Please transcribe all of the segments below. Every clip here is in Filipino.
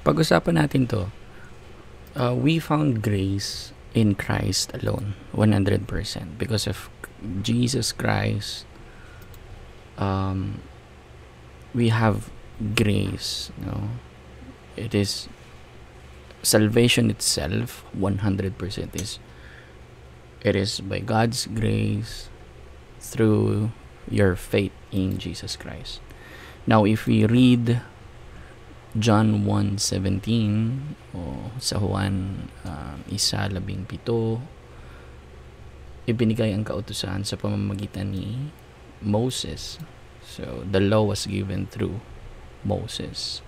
Pag-usapan natin to. We found grace in Christ alone, 100%. Because of Jesus Christ, um, we have grace. No? It is salvation itself, 100% is it is by God's grace through your faith in Jesus Christ. Now, if we read John 1:17 o sa Juan 1:17, ibinigay ang kautusan sa pamamagitan ni Moses. So, the law was given through Moses.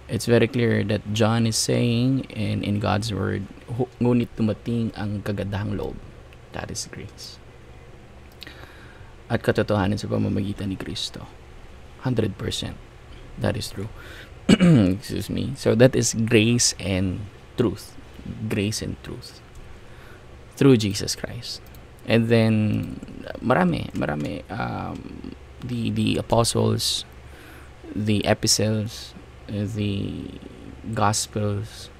It's very clear that John is saying, and in God's word, ngunit dumating ang kagandahang loob. That is grace. At katotohanan sa pamamagitan ni Kristo. 100%. That is true. Excuse me. So that is grace and truth. Grace and truth. Through Jesus Christ. And then, marami. The apostles, the epistles, the gospels,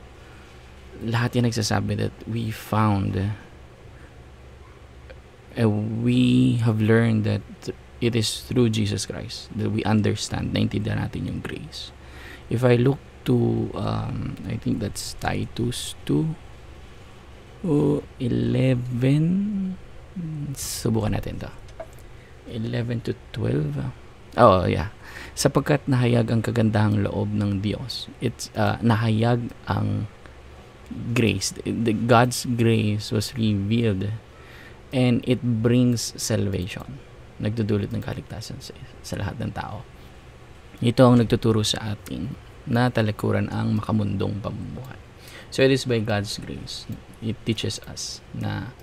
lahat yan nagsasabi that we found, we have learned that it is through Jesus Christ that we understand, naintindihan natin yung grace. If I look to, I think that's Titus 2:11, subukan natin to. 11 to 12. Oh, yeah. Sapagkat nahayag ang kagandahang loob ng Diyos. It's nahayag ang grace. God's grace was revealed and it brings salvation. Nagdudulot ng kaligtasan sa lahat ng tao. Ito ang nagtuturo sa atin na talikuran ang makamundong pamumuhay. So it is by God's grace. It teaches us na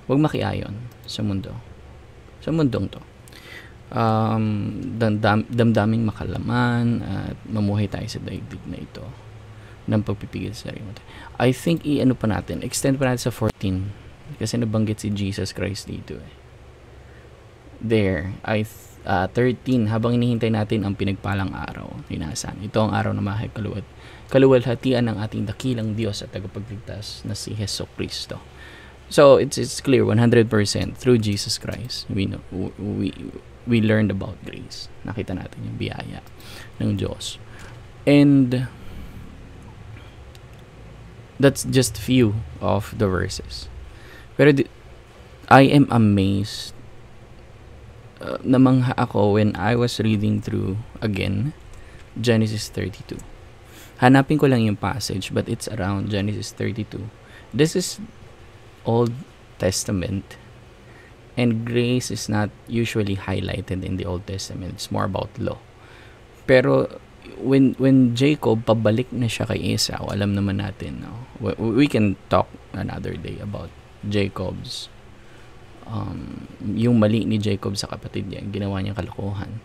huwag makiayon sa mundo. Sa mundong to. Damdaming makalaman at mamuhay tayo sa daigdig na ito ng pagpipigil sa sarili natin. I think extend pa natin sa 14 kasi nabanggit si Jesus Christ dito there. 13, habang hinihintay natin ang pinagpalang araw, inasahan. Ito ang araw na mahay kaluwalhatian ng ating dakilang Diyos at tagapagligtas na si Hesus Kristo. So it's clear 100% through Jesus Christ we learned about grace. Nakita natin yung biyaya ng Diyos. And that's just few of the verses. Pero I am amazed, namangha ako when I was reading through again Genesis 32. Hanapin ko lang yung passage, but it's around Genesis 32. This is Old Testament, and grace is not usually highlighted in the Old Testament. It's more about law. Pero when Jacob pabalik na siya kay Esau, alam naman natin, no? We can talk another day about Jacob's yung mali ni Jacob sa kapatid niya, ginawa niyang kalokohan.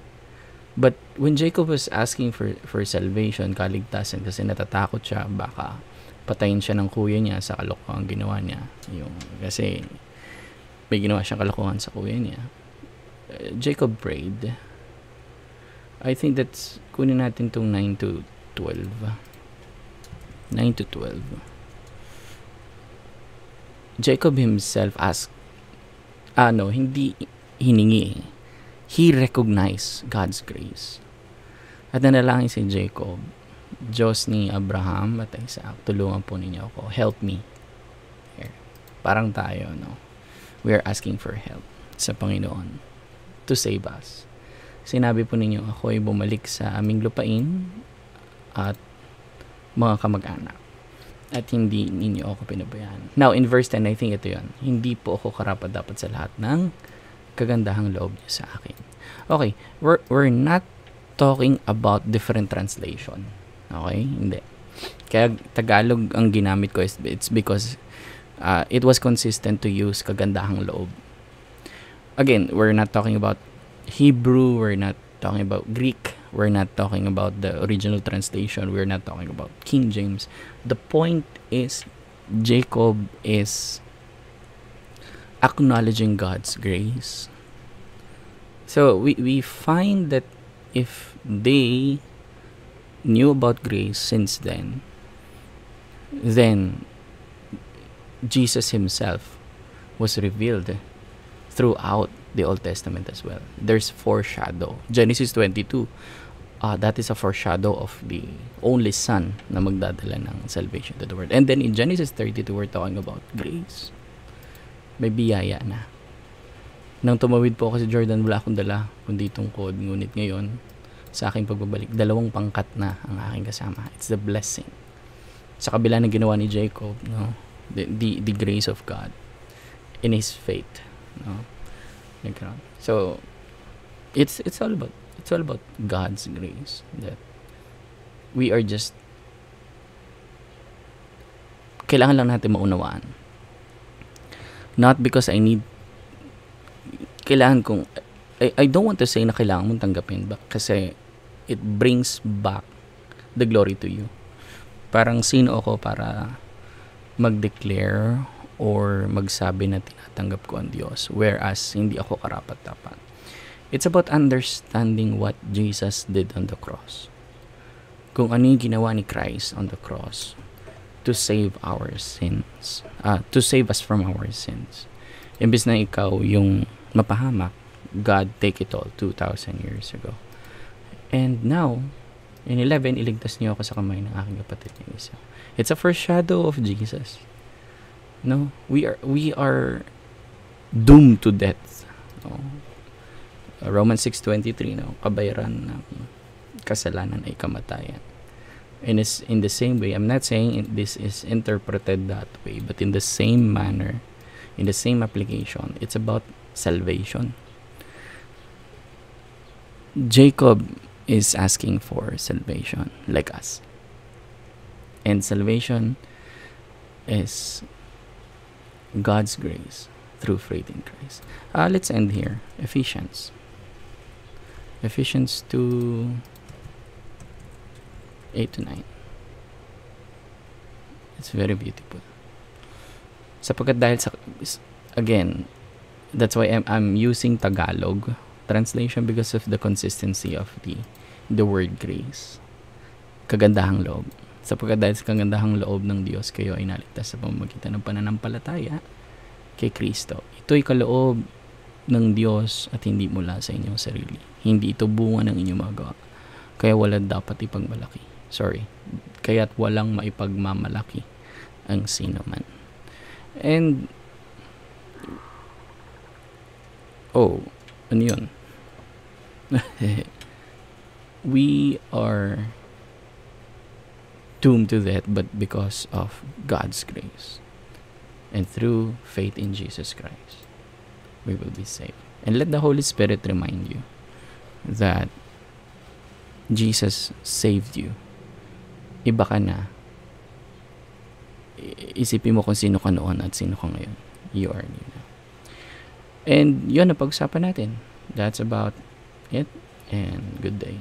But when Jacob was asking for salvation, kaligtasan, kasi natatakot siya baka patayin siya ng kuya niya sa kalokohan ginawa niya, kasi may ginawa siyang kalokohan sa kuya niya. Jacob prayed. I think that's, kunin natin tong 9 to 12. Jacob himself asked, hindi hiningi. He recognized God's grace. At nanalangin si Jacob, Diyos ni Abraham at Isaac, tulungan po ninyo ako. Help me. Here. Parang tayo, no? We are asking for help sa Panginoon to save us. Sinabi po ninyo, ako ay bumalik sa aming lupain at mga kamag-anak. At hindi ninyo ako pinabayaan. Now, in verse 10, I think ito yun. Hindi po ako karapat-dapat sa lahat ng kagandahang loob niyo sa akin. Okay, we're not talking about different translation. Okay? Hindi. Kaya Tagalog ang ginamit ko, it's because it was consistent to use kagandahang loob. Again, we're not talking about Hebrew, we're not talking about Greek, we're not talking about the original translation, we're not talking about King James. The point is, Jacob is acknowledging God's grace. So we find that if they knew about grace since then Jesus himself was revealed throughout the Old Testament as well. There's foreshadow. Genesis 22, that is a foreshadow of the only Son na magdadala ng salvation to the world. And then in Genesis 32, we're talking about grace. May biyaya na. Nang tumawid po ako sa Jordan, wala akong dala kundi tungkod. Ngunit ngayon, sa aking pagbabalik, 2 pangkat na ang aking kasama. It's the blessing. Sa kabila ng ginawa ni Jacob, no? The grace of God in his faith, no? So it's all about God's grace, that we are just, kailangan lang natin maunawaan. Not because kailangan kong, I don't want to say na kailangan mong tanggapin, but kasi it brings back the glory to you. Parang sino ako para mag-declare or magsabi na tinatanggap ko ang Diyos, whereas hindi ako karapat-dapat. It's about understanding what Jesus did on the cross. Kung ano yung ginawa ni Christ on the cross to save our sins, to save us from our sins. Imbes na ikaw yung mapahamak, God take it all 2,000 years ago. And now, in 11, iligtas niyo ako sa kamay ng aking kapatid na isa. It's a foreshadow of Jesus. No, we are doomed to death. No? Romans 6:23, no, kabayaran ng kasalanan ay kamatayan. And it's in the same way, I'm not saying this is interpreted that way, but in the same manner, in the same application, it's about salvation. Jacob is asking for salvation like us. And salvation is God's grace through faith in Christ. Let's end here. Ephesians 2, 8-9. It's very beautiful. Sapagkat dahil sa, again, that's why I'm using Tagalog translation, because of the consistency of the word grace. Kagandahang loob. Sapagkat dahil sa kagandahang loob ng Diyos, kayo ay naligtas sa pamamagitan ng pananampalataya kay Kristo. Ito'y kaloob ng Diyos at hindi mula sa inyong sarili. Hindi ito bunga ng inyong magawa. Kaya wala dapat ipagmalaki. Kaya't walang maipagmamalaki ang sino man. And ano yun? We are doomed to death, but because of God's grace and through faith in Jesus Christ, we will be saved. And let the Holy Spirit remind you that Jesus saved you. Iba ka na. Isipin mo kung sino ka noon at sino ka ngayon. You are new now. And yun ang pag-usapan natin. That's about it. And good day.